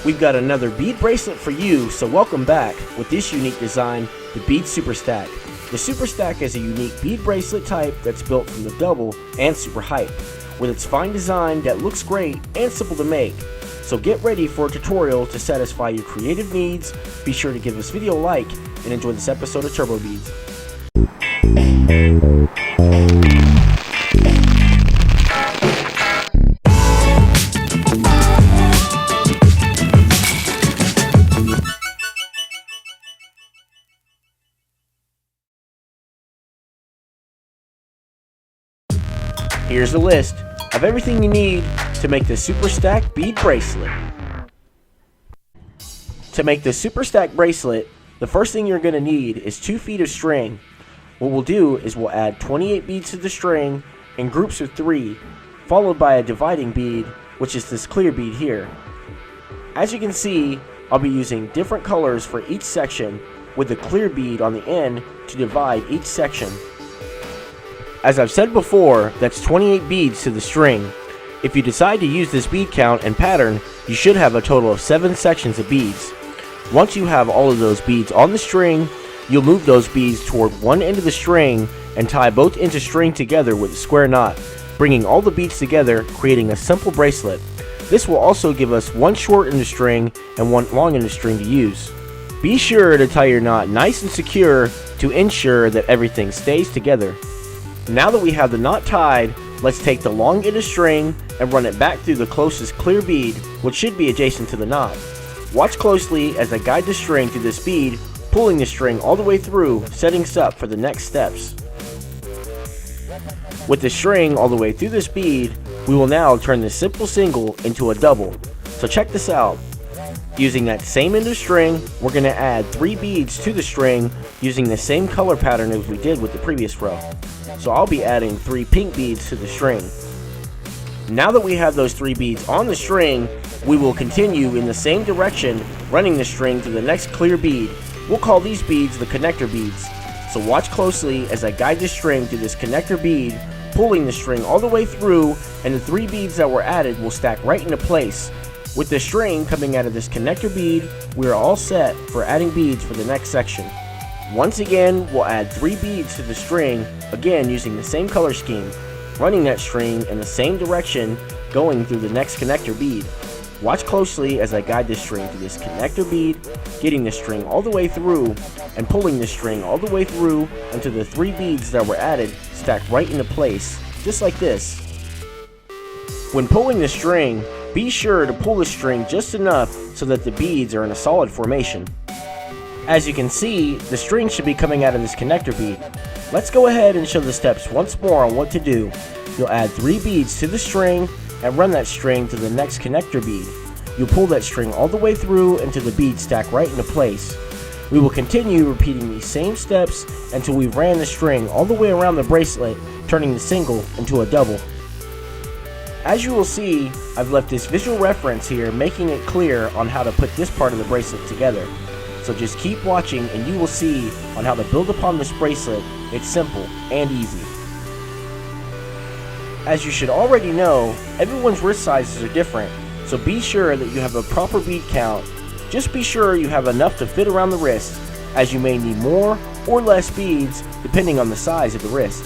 We've got another bead bracelet for you, so welcome back with this unique design, the Bead Super-Stack. The Super-Stack is a unique bead bracelet type that's built from the double and super hype, with its fine design that looks great and simple to make. So get ready for a tutorial to satisfy your creative needs. Be sure to give this video a like and enjoy this episode of TurboBeads. Here's a list of everything you need to make the Super-Stack Bead Bracelet. To make the Super-Stack Bracelet, the first thing you're going to need is 2 feet of string. What we'll do is we'll add 28 beads to the string in groups of 3, followed by a dividing bead, which is this clear bead here. As you can see, I'll be using different colors for each section with the clear bead on the end to divide each section. As I've said before, that's 28 beads to the string. If you decide to use this bead count and pattern, you should have a total of 7 sections of beads. Once you have all of those beads on the string, you'll move those beads toward one end of the string and tie both ends of string together with a square knot, bringing all the beads together, creating a simple bracelet. This will also give us one short end of string and one long end of string to use. Be sure to tie your knot nice and secure to ensure that everything stays together. Now that we have the knot tied, let's take the long end of string and run it back through the closest clear bead, which should be adjacent to the knot. Watch closely as I guide the string through this bead, pulling the string all the way through, setting us up for the next steps. With the string all the way through this bead, we will now turn this simple single into a double. So check this out. Using that same end of string, we're going to add 3 beads to the string using the same color pattern as we did with the previous row. So I'll be adding 3 pink beads to the string. Now that we have those 3 beads on the string, we will continue in the same direction, running the string to the next clear bead. We'll call these beads the connector beads. So watch closely as I guide the string to this connector bead, pulling the string all the way through, and the 3 beads that were added will stack right into place. With the string coming out of this connector bead, we are all set for adding beads for the next section. Once again, we'll add 3 beads to the string, again using the same color scheme, running that string in the same direction, going through the next connector bead. Watch closely as I guide the string to this connector bead, getting the string all the way through, and pulling the string all the way through until the 3 beads that were added stack right into place, just like this. When pulling the string, be sure to pull the string just enough so that the beads are in a solid formation. As you can see, the string should be coming out of this connector bead. Let's go ahead and show the steps once more on what to do. You'll add 3 beads to the string and run that string to the next connector bead. You'll pull that string all the way through until the beads stack right into place. We will continue repeating these same steps until we've ran the string all the way around the bracelet, turning the single into a double. As you will see, I've left this visual reference here, making it clear on how to put this part of the bracelet together. So just keep watching and you will see on how to build upon this bracelet. It's simple and easy. As you should already know, everyone's wrist sizes are different, so be sure that you have a proper bead count. Just be sure you have enough to fit around the wrist, as you may need more or less beads depending on the size of the wrist.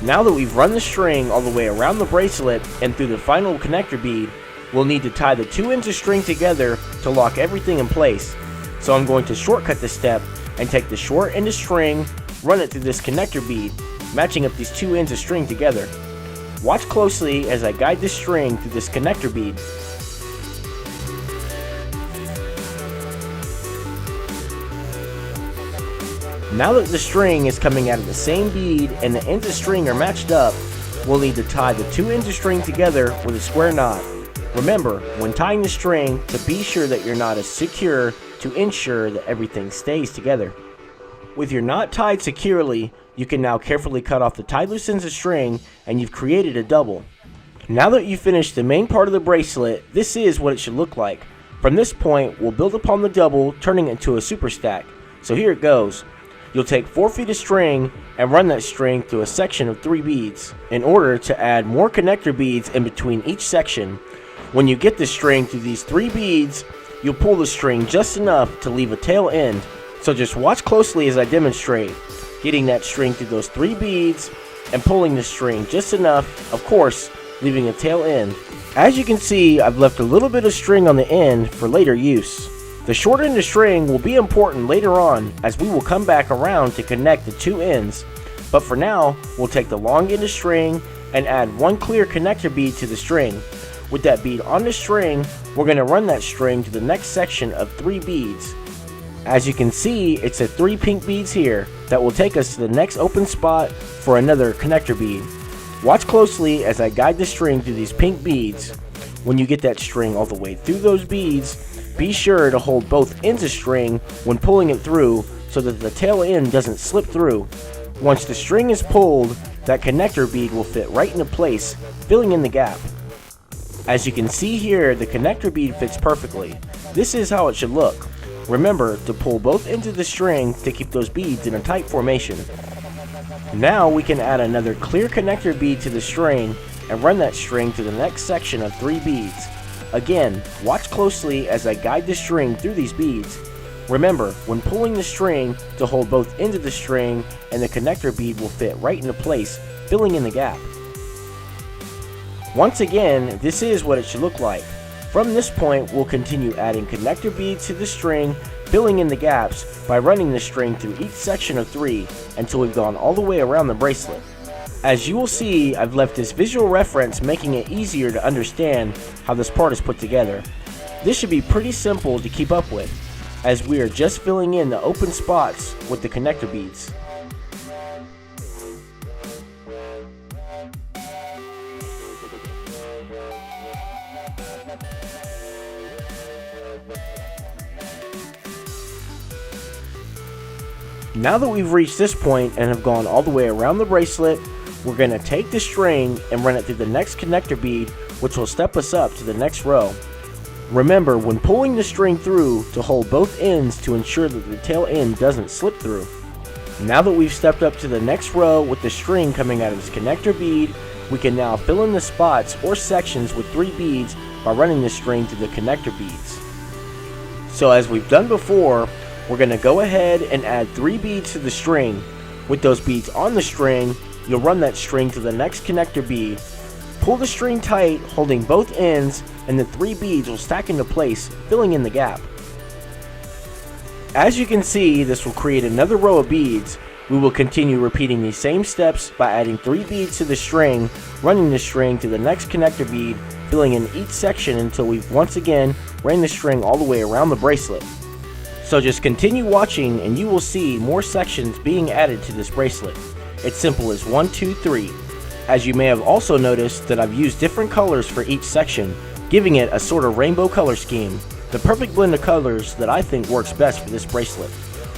Now that we've run the string all the way around the bracelet and through the final connector bead, we'll need to tie the 2 ends of string together to lock everything in place. So I'm going to shortcut this step and take the short end of string, run it through this connector bead, matching up these 2 ends of string together. Watch closely as I guide the string through this connector bead. Now that the string is coming out of the same bead and the ends of string are matched up, we'll need to tie the 2 ends of string together with a square knot. Remember, when tying the string, to be sure that your knot is secure to ensure that everything stays together. With your knot tied securely, you can now carefully cut off the tied loose ends of string and you've created a double. Now that you've finished the main part of the bracelet, this is what it should look like. From this point, we'll build upon the double, turning it into a super stack. So here it goes. You'll take 4 feet of string and run that string through a section of 3 beads in order to add more connector beads in between each section. When you get the string through these 3 beads, you'll pull the string just enough to leave a tail end. So just watch closely as I demonstrate, getting that string through those 3 beads and pulling the string just enough, of course, leaving a tail end. As you can see, I've left a little bit of string on the end for later use. The short end of string will be important later on, as we will come back around to connect the 2 ends. But for now, we'll take the long end of string and add 1 clear connector bead to the string. With that bead on the string, we're going to run that string to the next section of 3 beads. As you can see, it's a 3 pink beads here that will take us to the next open spot for another connector bead. Watch closely as I guide the string through these pink beads. When you get that string all the way through those beads, be sure to hold both ends of string when pulling it through so that the tail end doesn't slip through. Once the string is pulled, that connector bead will fit right into place, filling in the gap. As you can see here, the connector bead fits perfectly. This is how it should look. Remember to pull both ends of the string to keep those beads in a tight formation. Now we can add another clear connector bead to the string and run that string to the next section of 3 beads. Again, watch closely as I guide the string through these beads. Remember, when pulling the string, to hold both ends of the string and the connector bead will fit right into place, filling in the gap. Once again, this is what it should look like. From this point, we'll continue adding connector beads to the string, filling in the gaps by running the string through each section of 3 until we've gone all the way around the bracelet. As you will see, I've left this visual reference making it easier to understand how this part is put together. This should be pretty simple to keep up with, as we are just filling in the open spots with the connector beads. Now that we've reached this point and have gone all the way around the bracelet, we're going to take the string and run it through the next connector bead, which will step us up to the next row. Remember, when pulling the string through, to hold both ends to ensure that the tail end doesn't slip through. Now that we've stepped up to the next row with the string coming out of this connector bead, we can now fill in the spots or sections with 3 beads by running the string through the connector beads. So as we've done before, we're going to go ahead and add 3 beads to the string. With those beads on the string, you'll run that string to the next connector bead. Pull the string tight, holding both ends, and the 3 beads will stack into place, filling in the gap. As you can see, this will create another row of beads. We will continue repeating these same steps by adding 3 beads to the string, running the string to the next connector bead, filling in each section until we've once again ran the string all the way around the bracelet. So just continue watching and you will see more sections being added to this bracelet. It's simple as 1, 2, 3. As you may have also noticed that I've used different colors for each section, giving it a sort of rainbow color scheme. The perfect blend of colors that I think works best for this bracelet.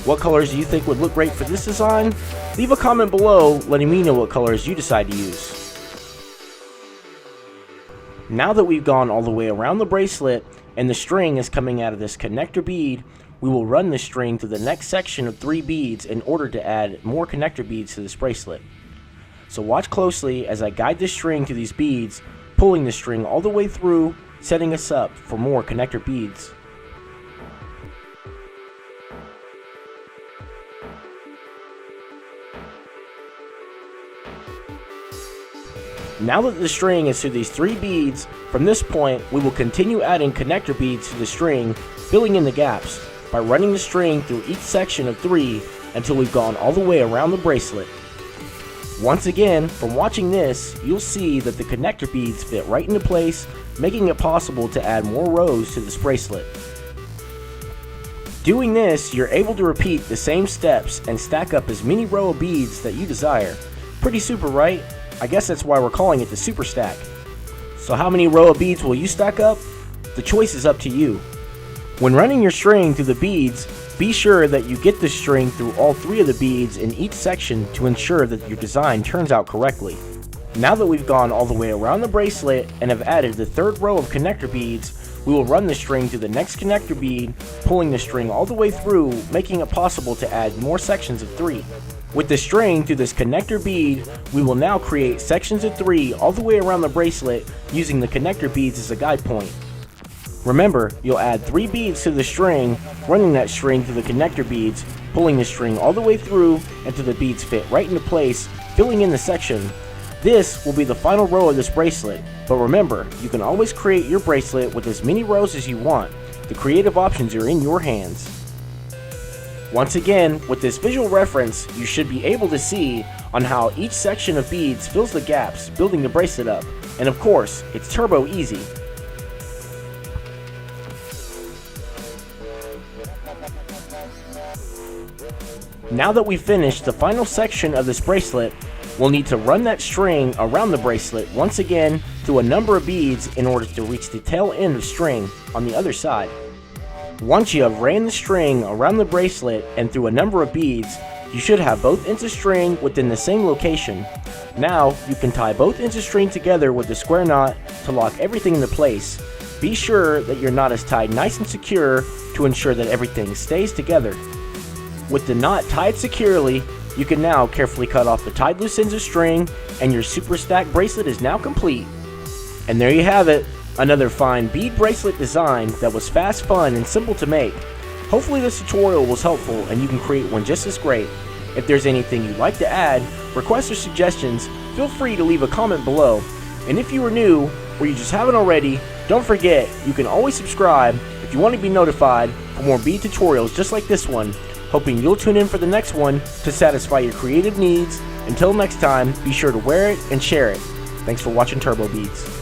What colors do you think would look great for this design? Leave a comment below letting me know what colors you decide to use. Now that we've gone all the way around the bracelet and the string is coming out of this connector bead, we will run the string through the next section of 3 beads in order to add more connector beads to this bracelet. So watch closely as I guide the string through these beads, pulling the string all the way through, setting us up for more connector beads. Now that the string is through these 3 beads, from this point we will continue adding connector beads to the string, filling in the gaps by running the string through each section of 3 until we've gone all the way around the bracelet. Once again, from watching this, you'll see that the connector beads fit right into place, making it possible to add more rows to this bracelet. Doing this, you're able to repeat the same steps and stack up as many row of beads that you desire. Pretty super, right? I guess that's why we're calling it the Super-Stack. So how many row of beads will you stack up? The choice is up to you. When running your string through the beads, be sure that you get the string through all 3 of the beads in each section to ensure that your design turns out correctly. Now that we've gone all the way around the bracelet and have added the 3rd row of connector beads, we will run the string to the next connector bead, pulling the string all the way through, making it possible to add more sections of 3. With the string through this connector bead, we will now create sections of 3 all the way around the bracelet using the connector beads as a guide point. Remember, you'll add 3 beads to the string, running that string through the connector beads, pulling the string all the way through until the beads fit right into place, filling in the section. This will be the final row of this bracelet, but remember, you can always create your bracelet with as many rows as you want. The creative options are in your hands. Once again, with this visual reference, you should be able to see on how each section of beads fills the gaps, building the bracelet up. And of course, it's turbo easy. Now that we've finished the final section of this bracelet, we'll need to run that string around the bracelet once again through a number of beads in order to reach the tail end of string on the other side. Once you have ran the string around the bracelet and through a number of beads, you should have both ends of string within the same location. Now, you can tie both ends of string together with a square knot to lock everything into place. Be sure that your knot is tied nice and secure to ensure that everything stays together. With the knot tied securely, you can now carefully cut off the tied loose ends of string, and your Super-Stack bracelet is now complete. And there you have it, another fine bead bracelet design that was fast, fun, and simple to make. Hopefully this tutorial was helpful and you can create one just as great. If there's anything you'd like to add, requests, or suggestions, feel free to leave a comment below. And if you are new, or you just haven't already, don't forget, you can always subscribe if you want to be notified for more bead tutorials just like this one. Hoping you'll tune in for the next one to satisfy your creative needs. Until next time, be sure to wear it and share it. Thanks for watching TurboBeads.